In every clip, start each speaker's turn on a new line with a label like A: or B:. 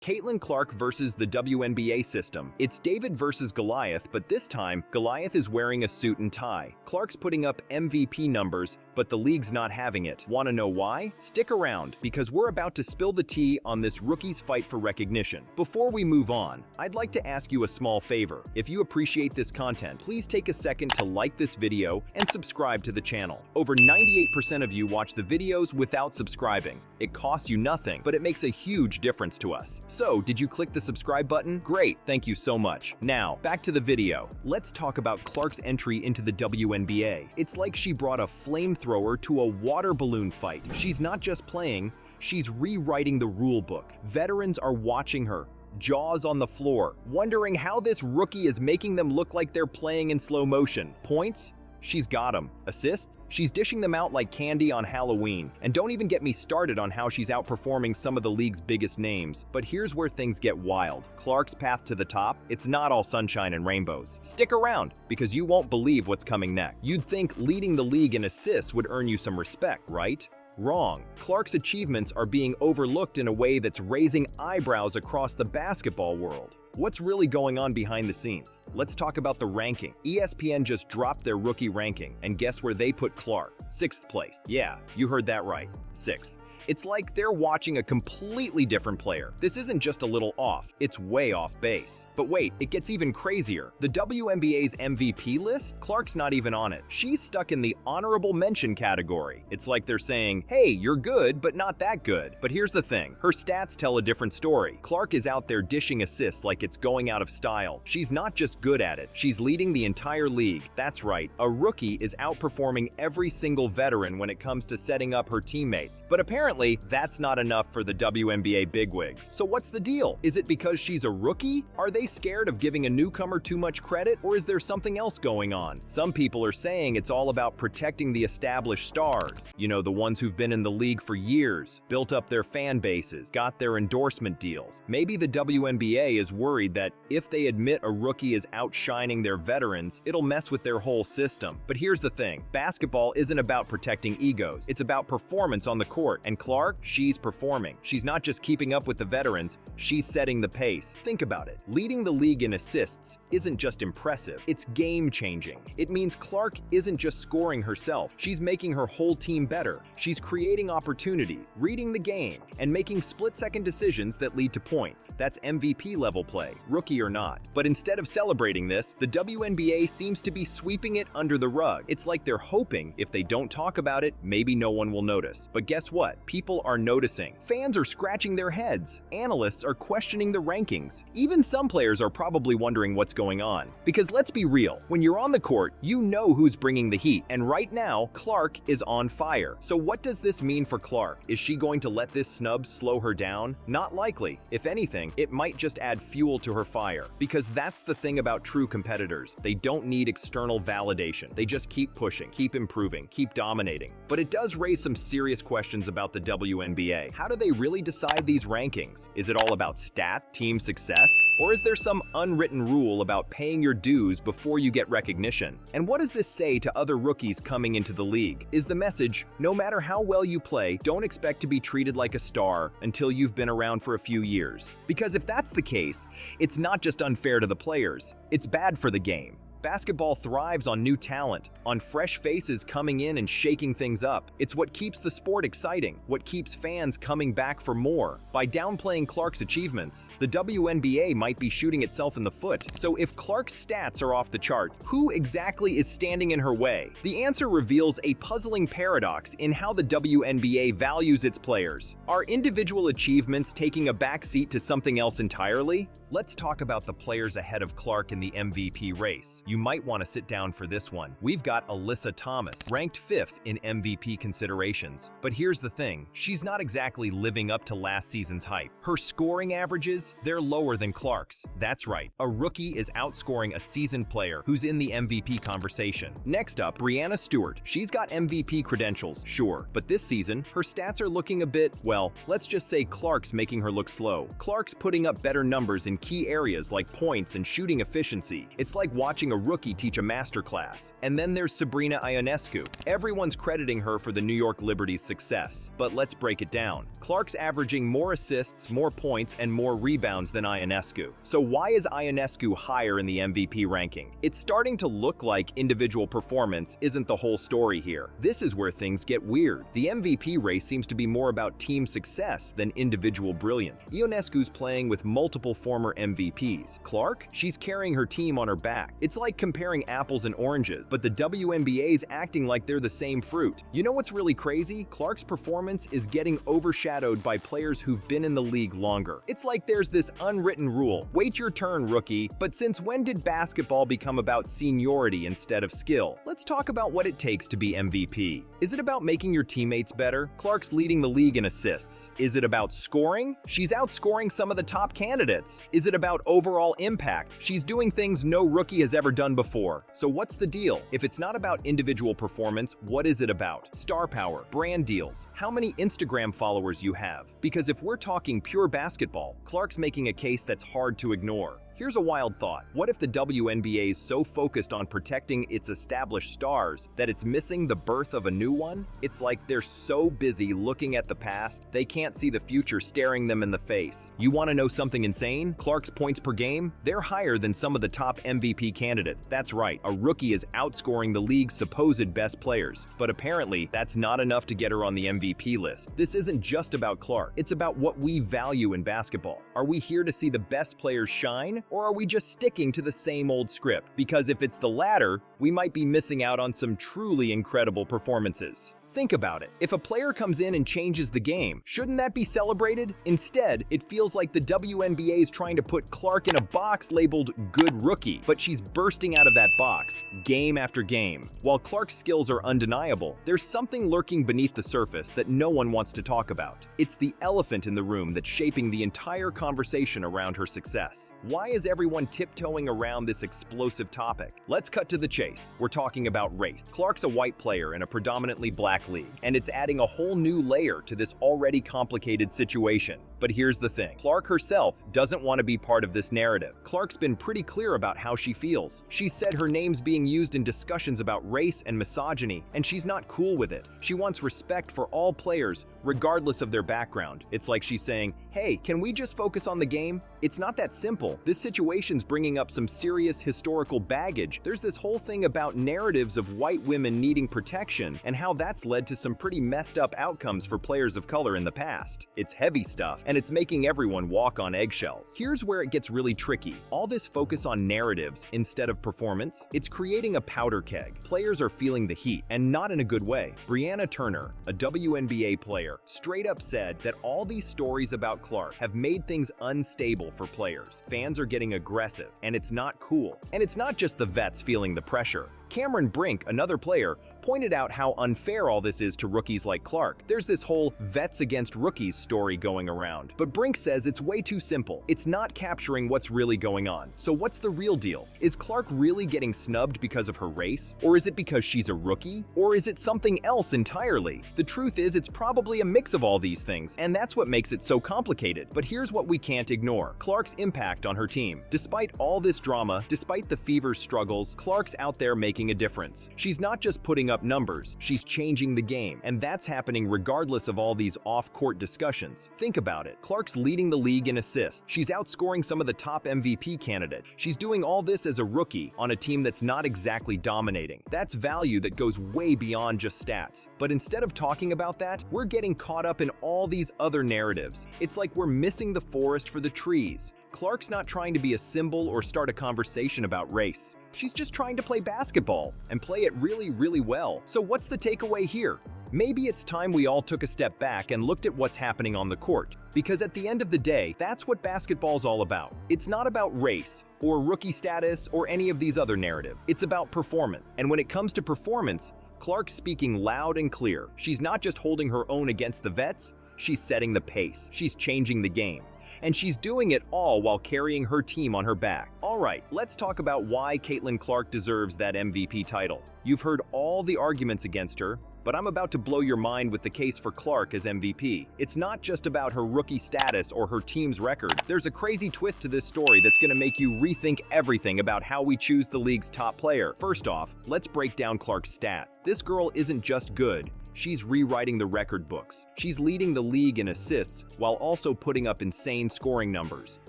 A: Caitlin Clark versus the WNBA system. It's David versus Goliath, but this time, Goliath is wearing a suit and tie. Clark's putting up MVP numbers, but the league's not having it. Want to know why? Stick around, because we're about to spill the tea on this rookie's fight for recognition. Before we move on, I'd like to ask you a small favor. If you appreciate this content, please take a second to like this video and subscribe to the channel. Over 98% of you watch the videos without subscribing. It costs you nothing, but it makes a huge difference to us. So, did you click the subscribe button? Great, thank you so much. Now, back to the video. Let's talk about Clark's entry into the WNBA. It's like she brought a flamethrower to a water balloon fight. She's not just playing, she's rewriting the rule book. Veterans are watching her, jaws on the floor, wondering how this rookie is making them look like they're playing in slow motion. Points? She's got them. Assists? She's dishing them out like candy on Halloween. And don't even get me started on how she's outperforming some of the league's biggest names. But here's where things get wild. Clark's path to the top, it's not all sunshine and rainbows. Stick around, because you won't believe what's coming next. You'd think leading the league in assists would earn you some respect, right? Wrong. Clark's achievements are being overlooked in a way that's raising eyebrows across the basketball world. What's really going on behind the scenes? Let's talk about the ranking. ESPN just dropped their rookie ranking, and guess where they put Clark? 6th place. Yeah, you heard that right. 6th. It's like they're watching a completely different player. This isn't just a little off, it's way off base. But wait, it gets even crazier. The WNBA's MVP list? Clark's not even on it. She's stuck in the honorable mention category. It's like they're saying, hey, you're good, but not that good. But here's the thing, her stats tell a different story. Clark is out there dishing assists like it's going out of style. She's not just good at it, she's leading the entire league. That's right, a rookie is outperforming every single veteran when it comes to setting up her teammates. But apparently, that's not enough for the WNBA bigwigs. So what's the deal? Is it because she's a rookie? Are they scared of giving a newcomer too much credit, or is there something else going on? Some people are saying it's all about protecting the established stars. You know, the ones who've been in the league for years, built up their fan bases, got their endorsement deals. Maybe the WNBA is worried that if they admit a rookie is outshining their veterans, it'll mess with their whole system. But here's the thing, basketball isn't about protecting egos, it's about performance on the court, and Clark, she's performing. She's not just keeping up with the veterans, she's setting the pace. Think about it. Leading the league in assists isn't just impressive, it's game-changing. It means Clark isn't just scoring herself, she's making her whole team better. She's creating opportunities, reading the game, and making split-second decisions that lead to points. That's MVP-level play, rookie or not. But instead of celebrating this, the WNBA seems to be sweeping it under the rug. It's like they're hoping if they don't talk about it, maybe no one will notice. But guess what? People are noticing. Fans are scratching their heads. Analysts are questioning the rankings. Even some players are probably wondering what's going on. Because let's be real, when you're on the court, you know who's bringing the heat. And right now, Clark is on fire. So what does this mean for Clark? Is she going to let this snub slow her down? Not likely. If anything, it might just add fuel to her fire. Because that's the thing about true competitors. They don't need external validation. They just keep pushing, keep improving, keep dominating. But it does raise some serious questions about the WNBA. How do they really decide these rankings? Is it all about stat, team success? Or is there some unwritten rule about paying your dues before you get recognition? And what does this say to other rookies coming into the league? Is the message, no matter how well you play, don't expect to be treated like a star until you've been around for a few years? Because if that's the case, it's not just unfair to the players, it's bad for the game. Basketball thrives on new talent, on fresh faces coming in and shaking things up. It's what keeps the sport exciting, what keeps fans coming back for more. By downplaying Clark's achievements, the WNBA might be shooting itself in the foot. So if Clark's stats are off the charts, who exactly is standing in her way? The answer reveals a puzzling paradox in how the WNBA values its players. Are individual achievements taking a backseat to something else entirely? Let's talk about the players ahead of Clark in the MVP race. You might want to sit down for this one. We've got Alyssa Thomas, ranked 5th in MVP considerations. But here's the thing, she's not exactly living up to last season's hype. Her scoring averages, they're lower than Clark's. That's right, a rookie is outscoring a seasoned player who's in the MVP conversation. Next up, Breanna Stewart. She's got MVP credentials, sure, but this season, her stats are looking a bit, well, let's just say Clark's making her look slow. Clark's putting up better numbers in key areas like points and shooting efficiency. It's like watching a rookie teach a masterclass. And then there's Sabrina Ionescu. Everyone's crediting her for the New York Liberty's success. But let's break it down. Clark's averaging more assists, more points, and more rebounds than Ionescu. So why is Ionescu higher in the MVP ranking? It's starting to look like individual performance isn't the whole story here. This is where things get weird. The MVP race seems to be more about team success than individual brilliance. Ionescu's playing with multiple former MVPs. Clark? She's carrying her team on her back. It's like comparing apples and oranges, but the WNBA's acting like they're the same fruit. You know what's really crazy? Clark's performance is getting overshadowed by players who've been in the league longer. It's like there's this unwritten rule. Wait your turn, rookie. But since when did basketball become about seniority instead of skill? Let's talk about what it takes to be MVP. Is it about making your teammates better? Clark's leading the league in assists. Is it about scoring? She's outscoring some of the top candidates. Is it about overall impact? She's doing things no rookie has ever done before. So what's the deal? If it's not about individual performance, what is it about? Star power, brand deals, how many Instagram followers you have. Because if we're talking pure basketball, Clark's making a case that's hard to ignore. Here's a wild thought. What if the WNBA is so focused on protecting its established stars that it's missing the birth of a new one? It's like they're so busy looking at the past, they can't see the future staring them in the face. You want to know something insane? Clark's points per game? They're higher than some of the top MVP candidates. That's right, a rookie is outscoring the league's supposed best players. But apparently, that's not enough to get her on the MVP list. This isn't just about Clark. It's about what we value in basketball. Are we here to see the best players shine? Or are we just sticking to the same old script? Because if it's the latter, we might be missing out on some truly incredible performances. Think about it. If a player comes in and changes the game, shouldn't that be celebrated? Instead, it feels like the WNBA is trying to put Clark in a box labeled good rookie, but she's bursting out of that box, game after game. While Clark's skills are undeniable, there's something lurking beneath the surface that no one wants to talk about. It's the elephant in the room that's shaping the entire conversation around her success. Why is everyone tiptoeing around this explosive topic? Let's cut to the chase. We're talking about race. Clark's a white player in a predominantly black league, and it's adding a whole new layer to this already complicated situation. But here's the thing. Clark herself doesn't want to be part of this narrative. Clark's been pretty clear about how she feels. She said her name's being used in discussions about race and misogyny, and she's not cool with it. She wants respect for all players, regardless of their background. It's like she's saying, hey, can we just focus on the game? It's not that simple. This situation's bringing up some serious historical baggage. There's this whole thing about narratives of white women needing protection and how that's led to some pretty messed up outcomes for players of color in the past. It's heavy stuff, and it's making everyone walk on eggshells. Here's where it gets really tricky. All this focus on narratives instead of performance, it's creating a powder keg. Players are feeling the heat, and not in a good way. Brianna Turner, a WNBA player, straight up said that all these stories about Clark have made things unstable for players. Fans are getting aggressive, and it's not cool. And it's not just the vets feeling the pressure. Cameron Brink, another player, pointed out how unfair all this is to rookies like Clark. There's this whole vets against rookies story going around. But Brink says it's way too simple. It's not capturing what's really going on. So what's the real deal? Is Clark really getting snubbed because of her race? Or is it because she's a rookie? Or is it something else entirely? The truth is, it's probably a mix of all these things, and that's what makes it so complicated. But here's what we can't ignore. Clark's impact on her team. Despite all this drama, despite the Fever's struggles, Clark's out there making a difference. She's not just putting up numbers, she's changing the game, and that's happening regardless of all these off-court discussions. Think about it. Clark's leading the league in assists. She's outscoring some of the top MVP candidates. She's doing all this as a rookie on a team that's not exactly dominating. That's value that goes way beyond just stats. But instead of talking about that, we're getting caught up in all these other narratives. It's like we're missing the forest for the trees. Clark's not trying to be a symbol or start a conversation about race. She's just trying to play basketball and play it really, really well. So what's the takeaway here? Maybe it's time we all took a step back and looked at what's happening on the court. Because at the end of the day, that's what basketball's all about. It's not about race or rookie status or any of these other narratives. It's about performance. And when it comes to performance, Clark's speaking loud and clear. She's not just holding her own against the vets, she's setting the pace. She's changing the game. And she's doing it all while carrying her team on her back. Alright, let's talk about why Caitlin Clark deserves that MVP title. You've heard all the arguments against her, but I'm about to blow your mind with the case for Clark as MVP. It's not just about her rookie status or her team's record. There's a crazy twist to this story that's gonna make you rethink everything about how we choose the league's top player. First off, let's break down Clark's stat. This girl isn't just good. She's rewriting the record books. She's leading the league in assists while also putting up insane scoring numbers.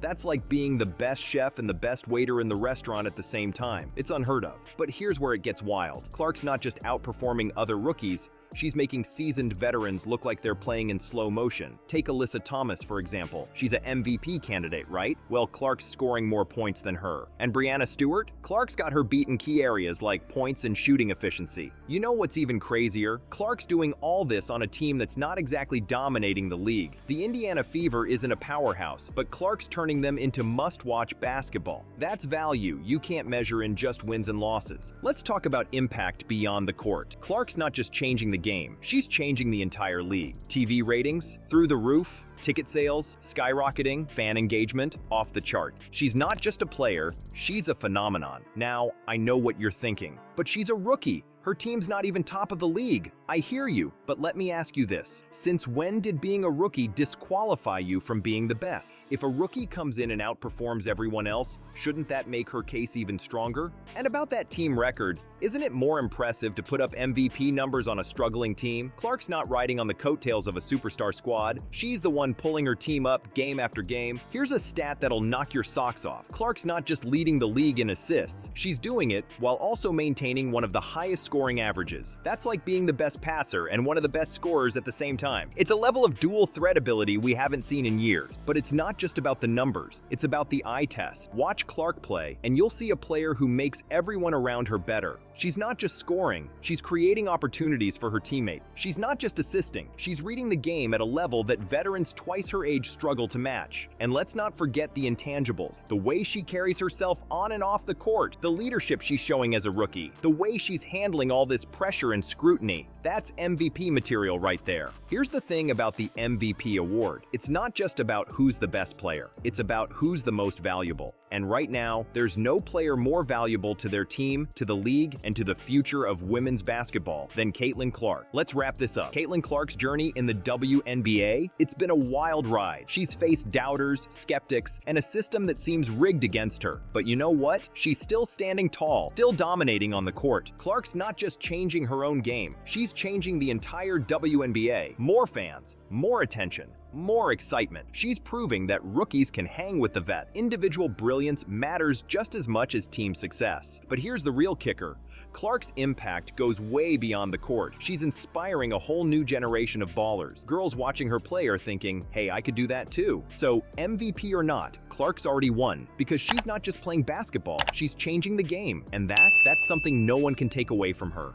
A: That's like being the best chef and the best waiter in the restaurant at the same time. It's unheard of. But here's where it gets wild. Clark's not just outperforming other rookies, she's making seasoned veterans look like they're playing in slow motion. Take Alyssa Thomas, for example. She's an MVP candidate, right? Well, Clark's scoring more points than her. And Breanna Stewart? Clark's got her beat in key areas like points and shooting efficiency. You know what's even crazier? Clark's doing all this on a team that's not exactly dominating the league. The Indiana Fever isn't a powerhouse, but Clark's turning them into must-watch basketball. That's value you can't measure in just wins and losses. Let's talk about impact beyond the court. Clark's not just changing the game, she's changing the entire league. TV ratings, through the roof. Ticket sales, skyrocketing, fan engagement, off the chart. She's not just a player, she's a phenomenon. Now, I know what you're thinking, but she's a rookie. Her team's not even top of the league. I hear you, but let me ask you this. Since when did being a rookie disqualify you from being the best? If a rookie comes in and outperforms everyone else, shouldn't that make her case even stronger? And about that team record, isn't it more impressive to put up MVP numbers on a struggling team? Clark's not riding on the coattails of a superstar squad. She's the one pulling her team up game after game. Here's a stat that'll knock your socks off. Clark's not just leading the league in assists. She's doing it while also maintaining one of the highest scoring averages. That's like being the best passer and one of the best scorers at the same time. It's a level of dual threat ability we haven't seen in years. But it's not just about the numbers. It's about the eye test. Watch Clark play, and you'll see a player who makes everyone around her better. She's not just scoring, she's creating opportunities for her teammate. She's not just assisting, she's reading the game at a level that veterans twice her age struggle to match. And let's not forget the intangibles. The way she carries herself on and off the court, the leadership she's showing as a rookie, the way she's handling all this pressure and scrutiny. That's MVP material right there. Here's the thing about the MVP award. It's not just about who's the best player, it's about who's the most valuable. And right now, there's no player more valuable to their team, to the league, and to the future of women's basketball than Caitlin Clark. Let's wrap this up. Caitlin Clark's journey in the WNBA, it's been a wild ride. She's faced doubters, skeptics, and a system that seems rigged against her. But you know what? She's still standing tall, still dominating on the court. Clark's not just changing her own game, she's changing the entire WNBA. More fans, more attention, more excitement. She's proving that rookies can hang with the vet. Individual brilliance matters just as much as team success. But here's the real kicker. Clark's impact goes way beyond the court. She's inspiring a whole new generation of ballers. Girls watching her play are thinking, hey, I could do that too. So MVP or not, Clark's already won because she's not just playing basketball, she's changing the game. And that's something no one can take away from her.